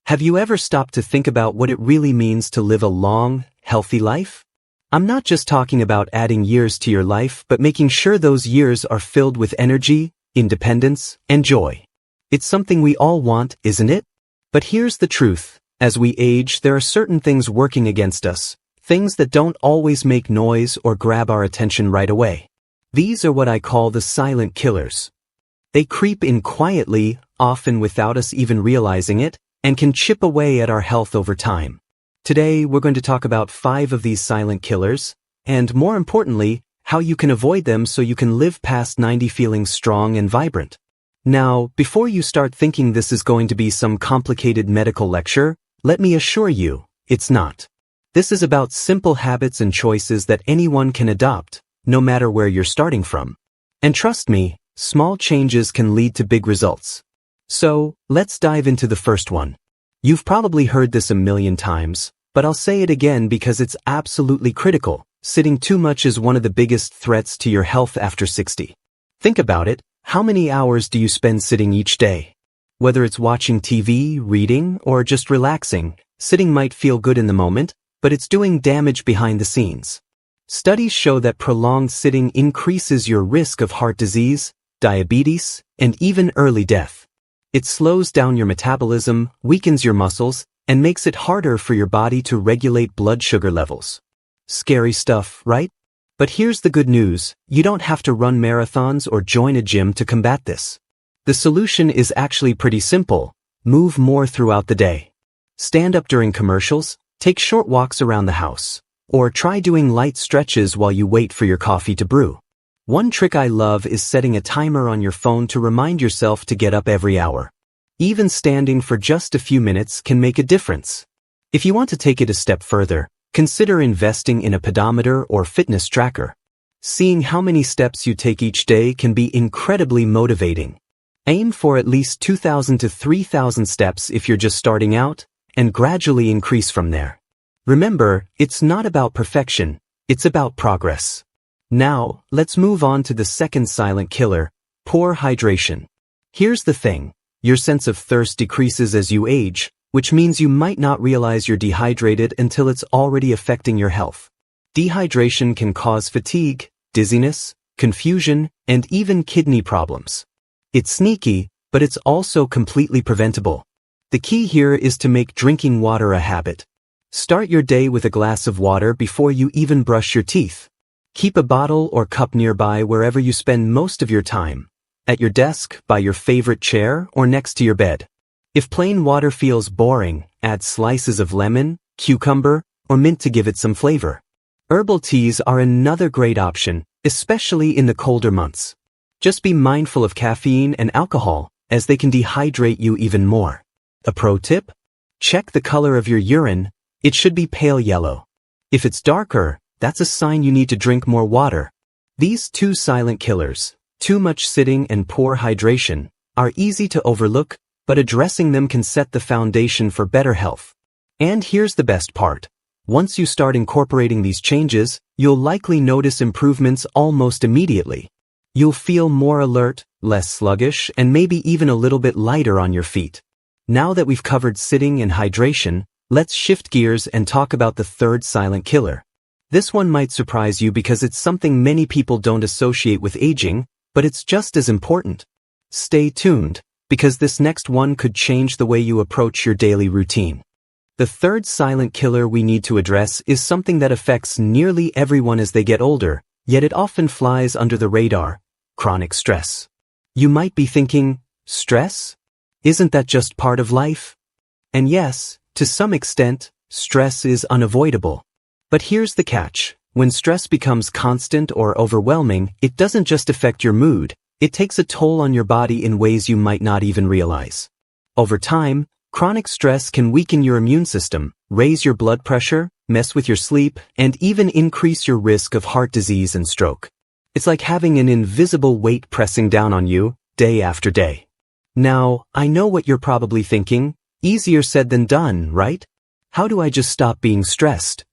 Have you ever stopped to think about what it really means to live a long, healthy life? I'm not just talking about adding years to your life, but making sure those years are filled with energy, independence, and joy. It's something we all want, isn't it? But here's the truth. As we age, there are certain things working against us, things that don't always make noise or grab our attention right away. These are what I call the silent killers. They creep in quietly, often without us even realizing it, and can chip away at our health over time. Today, we're going to talk about 5 of these silent killers, and more importantly, how you can avoid them so you can live past 90 feeling strong and vibrant. Now, before you start thinking this is going to be some complicated medical lecture, let me assure you, it's not. This is about simple habits and choices that anyone can adopt, no matter where you're starting from. And trust me, small changes can lead to big results. So, let's dive into the first one. You've probably heard this a million times, but I'll say it again because it's absolutely critical. Sitting too much is one of the biggest threats to your health after 60. Think about it. How many hours do you spend sitting each day? Whether it's watching TV, reading, or just relaxing, sitting might feel good in the moment, but it's doing damage behind the scenes. Studies show that prolonged sitting increases your risk of heart disease, diabetes, and even early death. It slows down your metabolism, weakens your muscles, and makes it harder for your body to regulate blood sugar levels. Scary stuff, right? But here's the good news. You don't have to run marathons or join a gym to combat this. The solution is actually pretty simple. Move more throughout the day. Stand up during commercials, take short walks around the house, or try doing light stretches while you wait for your coffee to brew. One trick I love is setting a timer on your phone to remind yourself to get up every hour. Even standing for just a few minutes can make a difference. If you want to take it a step further, consider investing in a pedometer or fitness tracker. Seeing how many steps you take each day can be incredibly motivating. Aim for at least 2,000 to 3,000 steps if you're just starting out, and gradually increase from there. Remember, it's not about perfection, it's about progress. Now, let's move on to the second silent killer, poor hydration. Here's the thing. Your sense of thirst decreases as you age, which means you might not realize you're dehydrated until it's already affecting your health. Dehydration can cause fatigue, dizziness, confusion, and even kidney problems. It's sneaky, but it's also completely preventable. The key here is to make drinking water a habit. Start your day with a glass of water before you even brush your teeth. Keep a bottle or cup nearby wherever you spend most of your time. At your desk, by your favorite chair, or next to your bed. If plain water feels boring, add slices of lemon, cucumber, or mint to give it some flavor. Herbal teas are another great option, especially in the colder months. Just be mindful of caffeine and alcohol, as they can dehydrate you even more. A pro tip? Check the color of your urine. It should be pale yellow. If it's darker, that's a sign you need to drink more water. These 2 silent killers, too much sitting and poor hydration, are easy to overlook, but addressing them can set the foundation for better health. And here's the best part. Once you start incorporating these changes, you'll likely notice improvements almost immediately. You'll feel more alert, less sluggish, and maybe even a little bit lighter on your feet. Now that we've covered sitting and hydration, let's shift gears and talk about the third silent killer. This one might surprise you because it's something many people don't associate with aging, but it's just as important. Stay tuned, because this next one could change the way you approach your daily routine. The third silent killer we need to address is something that affects nearly everyone as they get older, yet it often flies under the radar: chronic stress. You might be thinking, stress? Isn't that just part of life? And yes, to some extent, stress is unavoidable. But here's the catch. When stress becomes constant or overwhelming, it doesn't just affect your mood, it takes a toll on your body in ways you might not even realize. Over time, chronic stress can weaken your immune system, raise your blood pressure, mess with your sleep, and even increase your risk of heart disease and stroke. It's like having an invisible weight pressing down on you, day after day. Now, I know what you're probably thinking. Easier said than done, right? How do I just stop being stressed?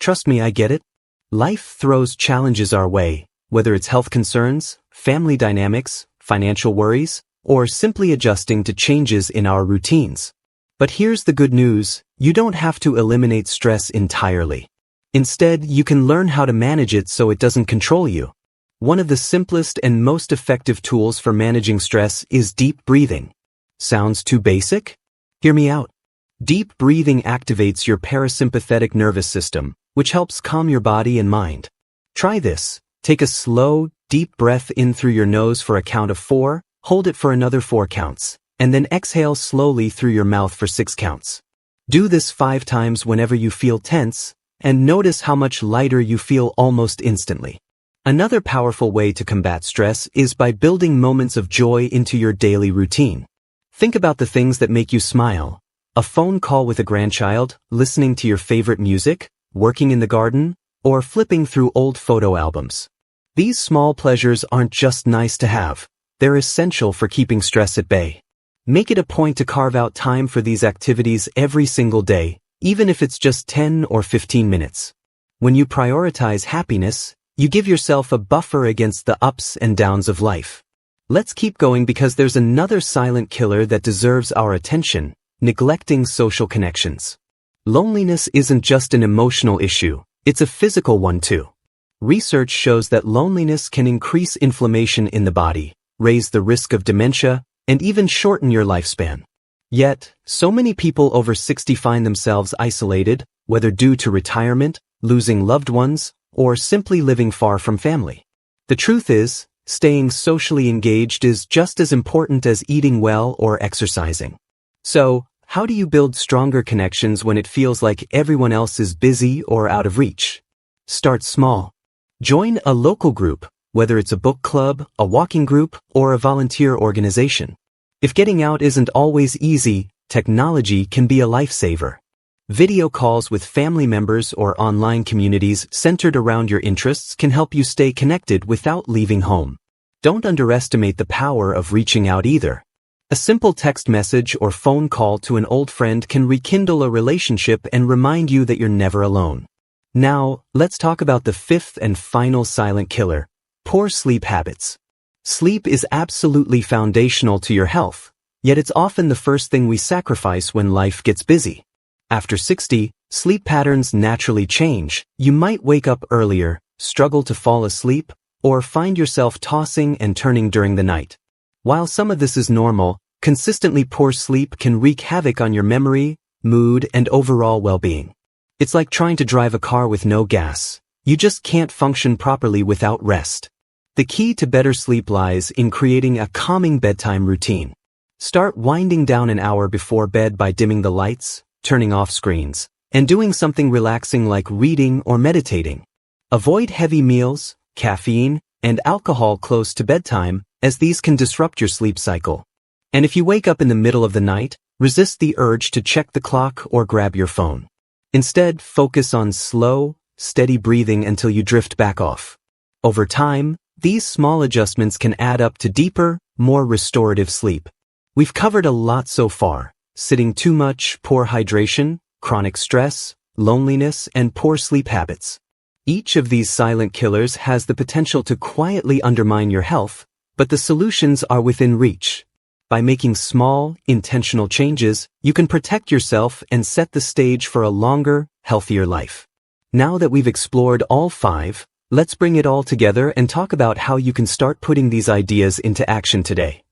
Trust me, I get it. Life throws challenges our way, whether it's health concerns, family dynamics, financial worries, or simply adjusting to changes in our routines. But here's the good news, you don't have to eliminate stress entirely. Instead, you can learn how to manage it so it doesn't control you. One of the simplest and most effective tools for managing stress is deep breathing. Sounds too basic? Hear me out. Deep breathing activates your parasympathetic nervous system, which helps calm your body and mind. Try this. Take a slow, deep breath in through your nose for a count of 4, hold it for another 4 counts, and then exhale slowly through your mouth for 6 counts. Do this 5 times whenever you feel tense, and notice how much lighter you feel almost instantly. Another powerful way to combat stress is by building moments of joy into your daily routine. Think about the things that make you smile. A phone call with a grandchild, listening to your favorite music, working in the garden, or flipping through old photo albums. These small pleasures aren't just nice to have, they're essential for keeping stress at bay. Make it a point to carve out time for these activities every single day, even if it's just 10 or 15 minutes. When you prioritize happiness, you give yourself a buffer against the ups and downs of life. Let's keep going because there's another silent killer that deserves our attention: neglecting social connections. Loneliness isn't just an emotional issue, it's a physical one too. Research shows that loneliness can increase inflammation in the body, raise the risk of dementia, and even shorten your lifespan. Yet, so many people over 60 find themselves isolated, whether due to retirement, losing loved ones, or simply living far from family. The truth is, staying socially engaged is just as important as eating well or exercising. So, how do you build stronger connections when it feels like everyone else is busy or out of reach? Start small. Join a local group, whether it's a book club, a walking group, or a volunteer organization. If getting out isn't always easy, technology can be a lifesaver. Video calls with family members or online communities centered around your interests can help you stay connected without leaving home. Don't underestimate the power of reaching out either. A simple text message or phone call to an old friend can rekindle a relationship and remind you that you're never alone. Now, let's talk about the 5th and final silent killer: poor sleep habits. Sleep is absolutely foundational to your health, yet it's often the first thing we sacrifice when life gets busy. After 60, sleep patterns naturally change. You might wake up earlier, struggle to fall asleep, or find yourself tossing and turning during the night. While some of this is normal, consistently poor sleep can wreak havoc on your memory, mood, and overall well-being. It's like trying to drive a car with no gas. You just can't function properly without rest. The key to better sleep lies in creating a calming bedtime routine. Start winding down an hour before bed by dimming the lights, turning off screens, and doing something relaxing like reading or meditating. Avoid heavy meals, caffeine, and alcohol close to bedtime, as these can disrupt your sleep cycle. And if you wake up in the middle of the night, resist the urge to check the clock or grab your phone. Instead, focus on slow, steady breathing until you drift back off. Over time, these small adjustments can add up to deeper, more restorative sleep. We've covered a lot so far: sitting too much, poor hydration, chronic stress, loneliness, and poor sleep habits. Each of these silent killers has the potential to quietly undermine your health, but the solutions are within reach. By making small, intentional changes, you can protect yourself and set the stage for a longer, healthier life. Now that we've explored all 5, let's bring it all together and talk about how you can start putting these ideas into action today.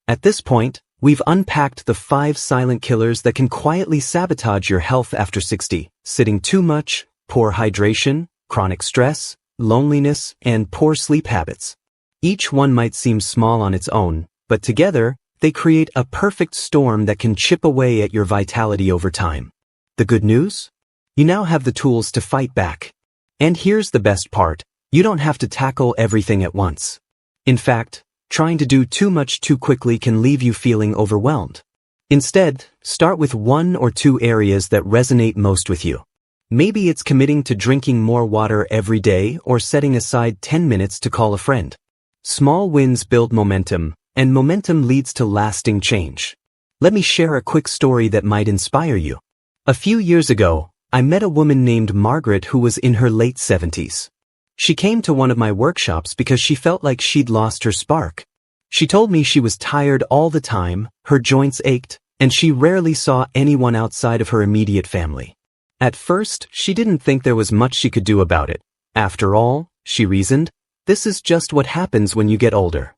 At this point, we've unpacked the 5 silent killers that can quietly sabotage your health after 60: sitting too much, poor hydration, chronic stress, loneliness, and poor sleep habits. Each one might seem small on its own, but together, they create a perfect storm that can chip away at your vitality over time. The good news? You now have the tools to fight back. And here's the best part: you don't have to tackle everything at once. In fact, trying to do too much too quickly can leave you feeling overwhelmed. Instead, start with 1 or 2 areas that resonate most with you. Maybe it's committing to drinking more water every day or setting aside 10 minutes to call a friend. Small wins build momentum, and momentum leads to lasting change. Let me share a quick story that might inspire you. A few years ago, I met a woman named Margaret who was in her late 70s. She came to one of my workshops because she felt like she'd lost her spark. She told me she was tired all the time, her joints ached, and she rarely saw anyone outside of her immediate family. At first, she didn't think there was much she could do about it. After all, she reasoned, this is just what happens when you get older.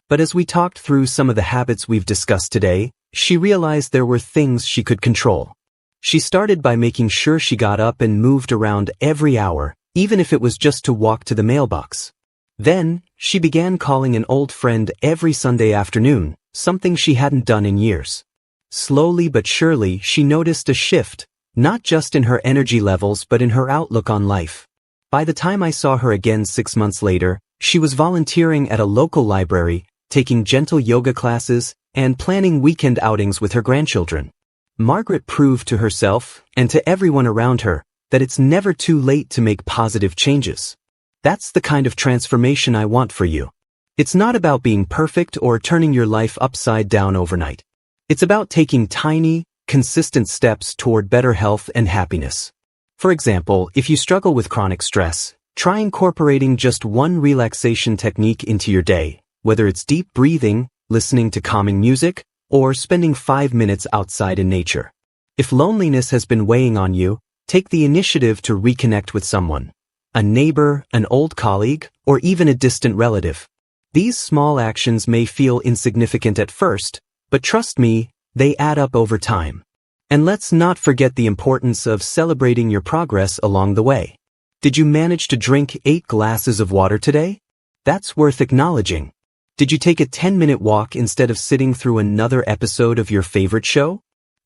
But as we talked through some of the habits we've discussed today, she realized there were things she could control. She started by making sure she got up and moved around every hour, even if it was just to walk to the mailbox. Then, she began calling an old friend every Sunday afternoon, something she hadn't done in years. Slowly but surely, she noticed a shift, not just in her energy levels but in her outlook on life. By the time I saw her again 6 months later, she was volunteering at a local library, taking gentle yoga classes, and planning weekend outings with her grandchildren. Margaret proved to herself, and to everyone around her, that it's never too late to make positive changes. That's the kind of transformation I want for you. It's not about being perfect or turning your life upside down overnight. It's about taking tiny, consistent steps toward better health and happiness. For example, if you struggle with chronic stress, try incorporating just one relaxation technique into your day, whether it's deep breathing, listening to calming music, or spending 5 minutes outside in nature. If loneliness has been weighing on you, take the initiative to reconnect with someone, a neighbor, an old colleague, or even a distant relative. These small actions may feel insignificant at first, but trust me, they add up over time. And let's not forget the importance of celebrating your progress along the way. Did you manage to drink 8 glasses of water today? That's worth acknowledging. Did you take a 10-minute walk instead of sitting through another episode of your favorite show?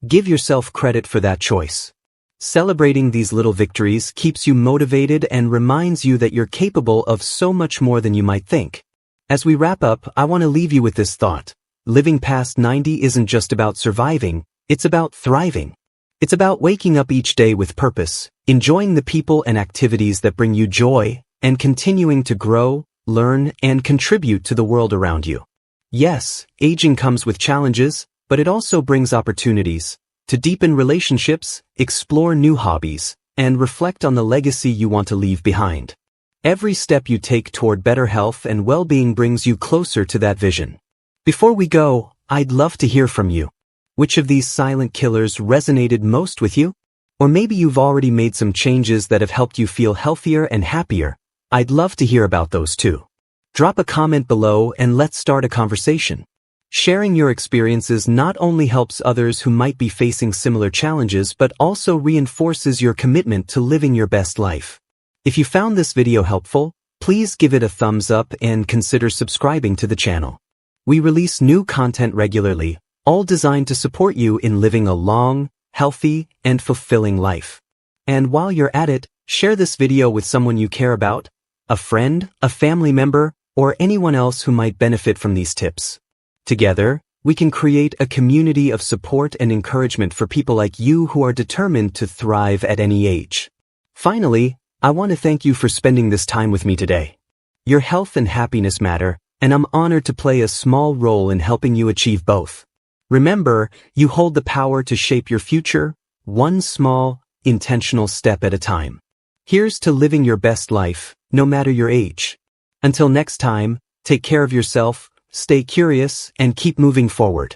Give yourself credit for that choice. Celebrating these little victories keeps you motivated and reminds you that you're capable of so much more than you might think. As we wrap up, I want to leave you with this thought. Living past 90 isn't just about surviving, it's about thriving. It's about waking up each day with purpose, enjoying the people and activities that bring you joy, and continuing to grow, learn, and contribute to the world around you. Yes, aging comes with challenges, but it also brings opportunities to deepen relationships, explore new hobbies, and reflect on the legacy you want to leave behind. Every step you take toward better health and well-being brings you closer to that vision. Before we go, I'd love to hear from you. Which of these silent killers resonated most with you? Or maybe you've already made some changes that have helped you feel healthier and happier. I'd love to hear about those too. Drop a comment below and let's start a conversation. Sharing your experiences not only helps others who might be facing similar challenges but also reinforces your commitment to living your best life. If you found this video helpful, please give it a thumbs up and consider subscribing to the channel. We release new content regularly, all designed to support you in living a long, healthy, and fulfilling life. And while you're at it, share this video with someone you care about, a friend, a family member, or anyone else who might benefit from these tips. Together, we can create a community of support and encouragement for people like you who are determined to thrive at any age. Finally, I want to thank you for spending this time with me today. Your health and happiness matter, and I'm honored to play a small role in helping you achieve both. Remember, you hold the power to shape your future, one small, intentional step at a time. Here's to living your best life, no matter your age. Until next time, take care of yourself, stay curious, and keep moving forward.